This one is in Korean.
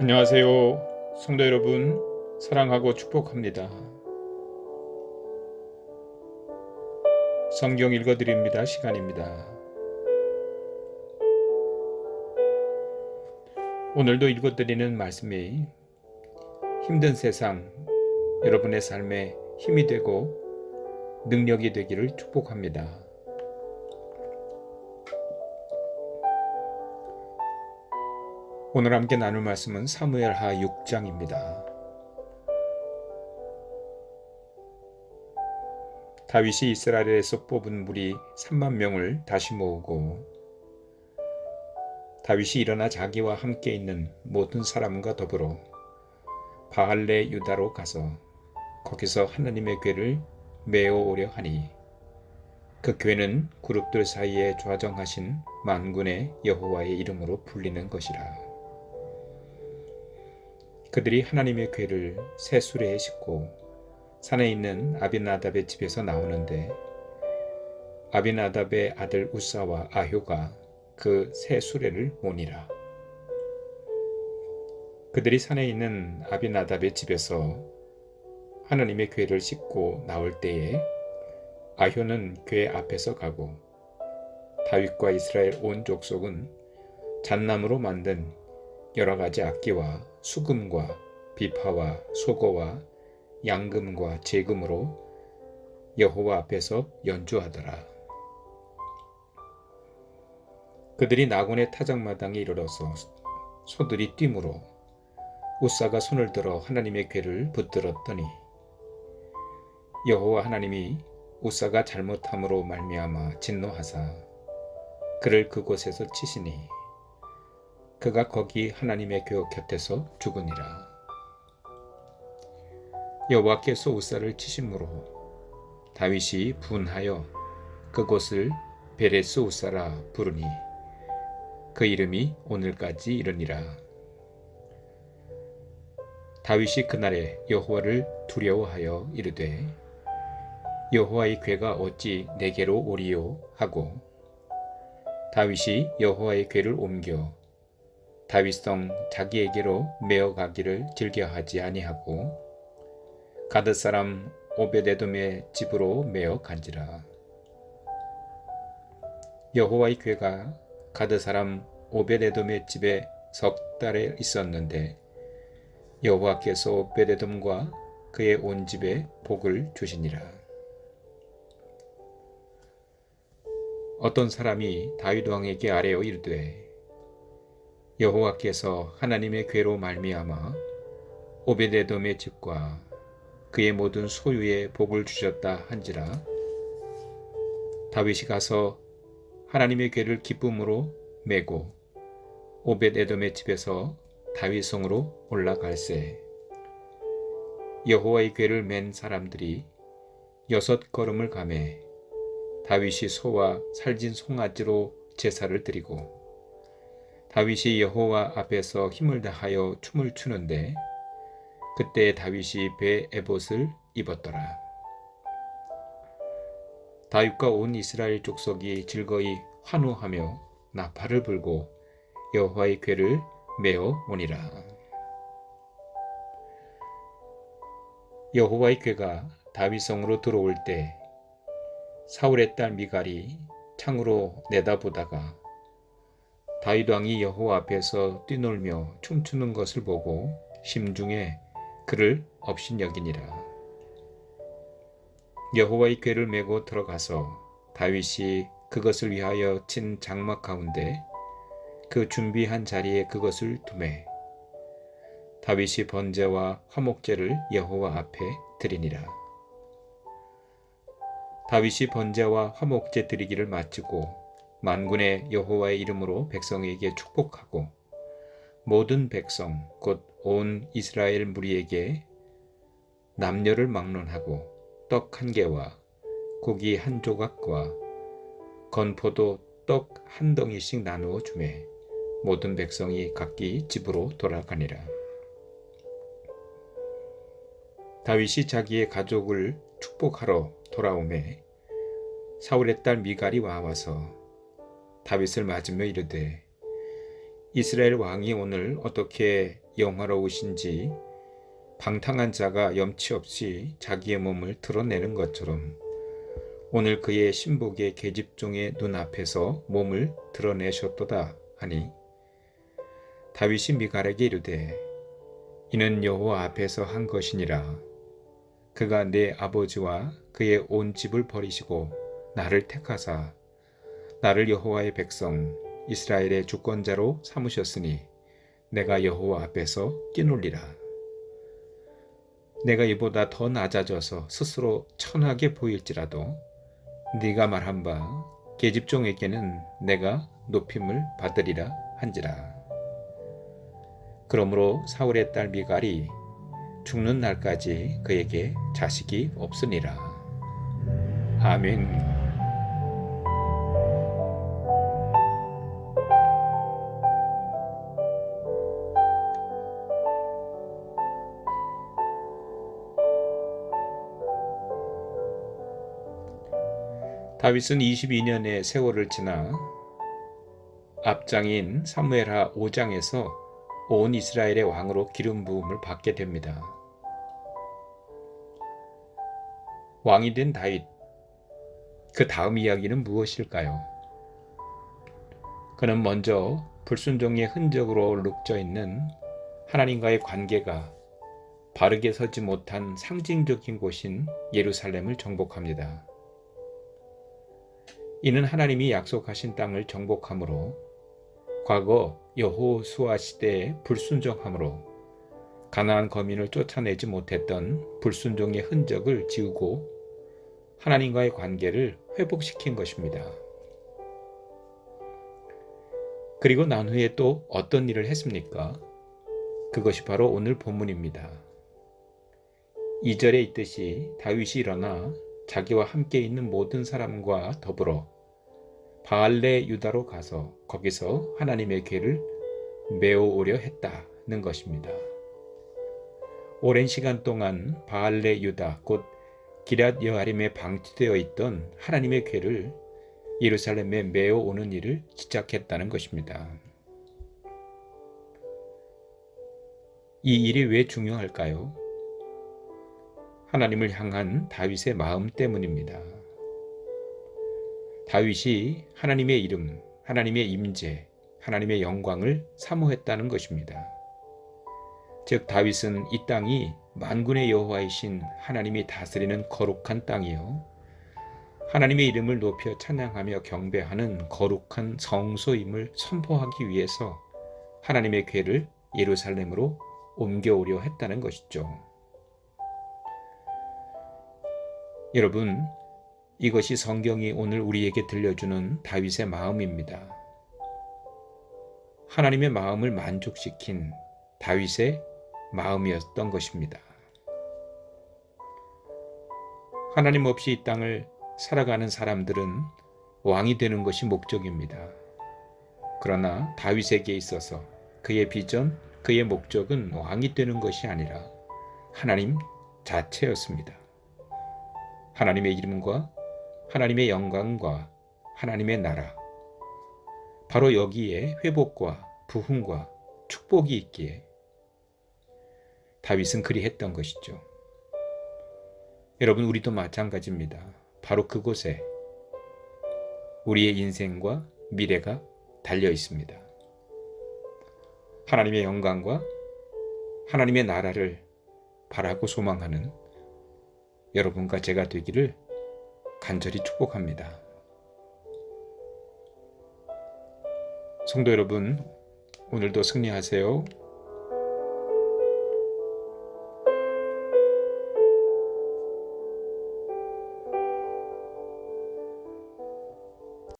안녕하세요. 성도 여러분, 사랑하고 축복합니다. 성경 읽어드립니다. 시간입니다. 오늘도 읽어드리는 말씀이 힘든 세상, 여러분의 삶에 힘이 되고 능력이 되기를 축복합니다. 오늘 함께 나눌 말씀은 사무엘하 6장입니다. 다윗이 이스라엘에서 뽑은 무리 3만 명을 다시 모으고 다윗이 일어나 자기와 함께 있는 모든 사람과 더불어 바알레 유다로 가서 거기서 하나님의 궤를 메어 오려 하니 그 궤는 그룹들 사이에 좌정하신 만군의 여호와의 이름으로 불리는 것이라. 그들이 하나님의 궤를 새 수레에 싣고 산에 있는 아비나답의 집에서 나오는데 아비나답의 아들 우사와 아효가 그 새 수레를 모니라. 그들이 산에 있는 아비나답의 집에서 하나님의 궤를 싣고 나올 때에 아효는 궤 앞에서 가고 다윗과 이스라엘 온 족속은 잣나무로 만든 여러 가지 악기와 수금과 비파와 소고와 양금과 제금으로 여호와 앞에서 연주하더라. 그들이 나곤의 타작마당에 이르러서 소들이 뛰므로 우사가 손을 들어 하나님의 궤를 붙들었더니 여호와 하나님이 우사가 잘못함으로 말미암아 진노하사 그를 그곳에서 치시니 그가 거기 하나님의 궤 곁에서 죽으니라. 여호와께서 우사를 치심으로 다윗이 분하여 그곳을 베레스 우사라 부르니 그 이름이 오늘까지 이르니라. 다윗이 그날에 여호와를 두려워하여 이르되 여호와의 궤가 어찌 내게로 오리요 하고 다윗이 여호와의 궤를 옮겨 다윗성 자기에게로 메어 가기를 즐겨하지 아니하고 가드 사람 오벳에돔의 집으로 메어 간지라. 여호와의 궤가 가드 사람 오벳에돔의 집에 석 달에 있었는데 여호와께서 오벳에돔과 그의 온 집에 복을 주시니라. 어떤 사람이 다윗 왕에게 아뢰어 이르되 여호와께서 하나님의 궤로 말미암아 오벳에돔의 집과 그의 모든 소유에 복을 주셨다 한지라. 다윗이 가서 하나님의 궤를 기쁨으로 메고 오벳에돔의 집에서 다윗성으로 올라갈새 여호와의 궤를 맨 사람들이 6걸음을 가매 다윗이 소와 살진 송아지로 제사를 드리고 다윗이 여호와 앞에서 힘을 다하여 춤을 추는데 그때 다윗이 배 에봇을 입었더라. 다윗과 온 이스라엘 족속이 즐거이 환호하며 나팔을 불고 여호와의 궤를 메어 오니라. 여호와의 궤가 다윗성으로 들어올 때 사울의 딸 미갈이 창으로 내다보다가 다윗 왕이 여호와 앞에서 뛰놀며 춤추는 것을 보고 심중에 그를 업신여기니라. 여호와의 궤를 메고 들어가서 다윗이 그것을 위하여 친 장막 가운데 그 준비한 자리에 그것을 두매 다윗이 번제와 화목제를 여호와 앞에 드리니라. 다윗이 번제와 화목제 드리기를 마치고 만군의 여호와의 이름으로 백성에게 축복하고 모든 백성 곧 온 이스라엘 무리에게 남녀를 막론하고 떡 1개와 고기 1조각과 건포도 떡 1덩이씩 나누어 주매 모든 백성이 각기 집으로 돌아가니라. 다윗이 자기의 가족을 축복하러 돌아오매 사울의 딸 미갈이 와서 다윗을 맞으며 이르되 이스라엘 왕이 오늘 어떻게 영화로우신지 방탕한 자가 염치 없이 자기의 몸을 드러내는 것처럼 오늘 그의 신복의 계집종의 눈앞에서 몸을 드러내셨도다 하니 다윗이 미갈에게 이르되 이는 여호와 앞에서 한 것이니라. 그가 내 아버지와 그의 온 집을 버리시고 나를 택하사 나를 여호와의 백성 이스라엘의 주권자로 삼으셨으니 내가 여호와 앞에서 뛰놀리라. 내가 이보다 더 낮아져서 스스로 천하게 보일지라도 네가 말한 바 계집종에게는 내가 높임을 받으리라 한지라. 그러므로 사울의 딸 미갈이 죽는 날까지 그에게 자식이 없으니라. 아멘. 다윗은 22년의 세월을 지나 앞장인 사무엘하 5장에서 온 이스라엘의 왕으로 기름 부음을 받게 됩니다. 왕이 된 다윗, 그 다음 이야기는 무엇일까요? 그는 먼저 불순종의 흔적으로 룩져 있는 하나님과의 관계가 바르게 서지 못한 상징적인 곳인 예루살렘을 정복합니다. 이는 하나님이 약속하신 땅을 정복함으로 과거 여호수아 시대의 불순종함으로 가나안 거민을 쫓아내지 못했던 불순종의 흔적을 지우고 하나님과의 관계를 회복시킨 것입니다. 그리고 난 후에 또 어떤 일을 했습니까? 그것이 바로 오늘 본문입니다. 2절에 있듯이 다윗이 일어나 자기와 함께 있는 모든 사람과 더불어 바알레 유다로 가서 거기서 하나님의 궤를 메어오려 했다는 것입니다. 오랜 시간 동안 바알레 유다 곧 기럇 여아림에 방치되어 있던 하나님의 궤를 예루살렘에 메어오는 일을 시작했다는 것입니다. 이 일이 왜 중요할까요? 하나님을 향한 다윗의 마음 때문입니다. 다윗이 하나님의 이름, 하나님의 임재, 하나님의 영광을 사모했다는 것입니다. 즉 다윗은 이 땅이 만군의 여호와이신 하나님이 다스리는 거룩한 땅이요 하나님의 이름을 높여 찬양하며 경배하는 거룩한 성소임을 선포하기 위해서 하나님의 궤를 예루살렘으로 옮겨오려 했다는 것이죠. 여러분, 이것이 성경이 오늘 우리에게 들려주는 다윗의 마음입니다. 하나님의 마음을 만족시킨 다윗의 마음이었던 것입니다. 하나님 없이 이 땅을 살아가는 사람들은 왕이 되는 것이 목적입니다. 그러나 다윗에게 있어서 그의 비전, 그의 목적은 왕이 되는 것이 아니라 하나님 자체였습니다. 하나님의 이름과 하나님의 영광과 하나님의 나라, 바로 여기에 회복과 부흥과 축복이 있기에 다윗은 그리했던 것이죠. 여러분, 우리도 마찬가지입니다. 바로 그곳에 우리의 인생과 미래가 달려 있습니다. 하나님의 영광과 하나님의 나라를 바라고 소망하는 여러분과 제가 되기를 간절히 축복합니다. 성도 여러분, 오늘도 승리하세요.